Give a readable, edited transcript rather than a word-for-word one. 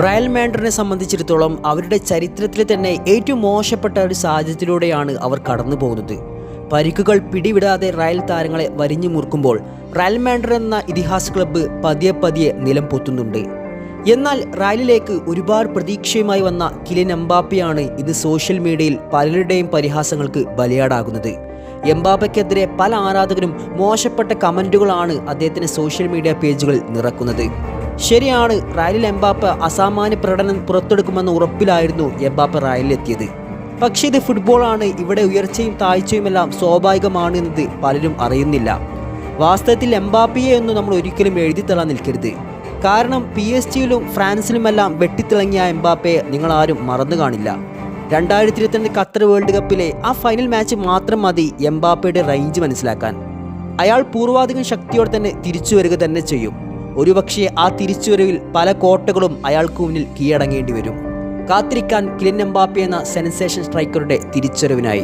Real മാഡ്രിഡിനെ സംബന്ധിച്ചിടത്തോളം അവരുടെ ചരിത്രത്തിൽ തന്നെ ഏറ്റവും മോശപ്പെട്ട ഒരു സാഹചര്യത്തിലൂടെയാണ് അവർ കടന്നു പോകുന്നത്. പരിക്കുകൾ പിടിവിടാതെ റയൽ താരങ്ങളെ വരിഞ്ഞു മുറുക്കുമ്പോൾ റയൽ മാഡ്രിഡ് എന്ന ഇതിഹാസ ക്ലബ്ബ് പതിയെ പതിയെ നിലം പൊത്തുന്നുണ്ട്. എന്നാൽ റയലിലേക്ക് ഒരുപാട് പ്രതീക്ഷയുമായി വന്ന കിലിയൻ എംബാപ്പയാണ് ഇന്ന് സോഷ്യൽ മീഡിയയിൽ പലരുടെയും പരിഹാസങ്ങൾക്ക് ബലിയാടാകുന്നത്. എംബാപ്പയ്ക്കെതിരെ പല ആരാധകരും മോശപ്പെട്ട കമന്റുകളാണ് അദ്ദേഹത്തിന്റെ സോഷ്യൽ മീഡിയ പേജുകളിൽ നിറക്കുന്നത്. ശരിയാണ്, റയലിൽ എംബാപ്പ അസാമാന്യ പ്രകടനം പുറത്തെടുക്കുമെന്ന ഉറപ്പിലായിരുന്നു എംബാപ്പ റയലിലെത്തിയത്. പക്ഷേ ഇത് ഫുട്ബോളാണ്, ഇവിടെ ഉയർച്ചയും താഴ്ചയുമെല്ലാം സ്വാഭാവികമാണ് എന്നത് പലരും അറിയുന്നില്ല. വാസ്തവത്തിൽ എംബാപ്പയെ ഒന്നും നമ്മൾ ഒരിക്കലും എഴുതിത്തള്ളാൻ നിൽക്കരുത്. കാരണം PSG-യിലും ഫ്രാൻസിലുമെല്ലാം വെട്ടിത്തിളങ്ങിയ എംബാപ്പയെ നിങ്ങളാരും മറന്നു കാണില്ല. 2022 ഖത്തർ വേൾഡ് കപ്പിലെ ആ ഫൈനൽ മാച്ച് മാത്രം മതി എംബാപ്പയുടെ റേഞ്ച് മനസ്സിലാക്കാൻ. അയാൾ പൂർവാധികം ശക്തിയോടെ തന്നെ തിരിച്ചു വരിക തന്നെ ചെയ്യും. ഒരുപക്ഷെ ആ തിരിച്ചുവരവിൽ പല കോട്ടകളും അയാൾക്ക് മുന്നിൽ കീഴടങ്ങേണ്ടി വരും. കാത്തിരിക്കാൻ കിലിയൻ എംബാപ്പെ എന്ന സെൻസേഷൻ സ്ട്രൈക്കറുടെ തിരിച്ചുവരവിനായി.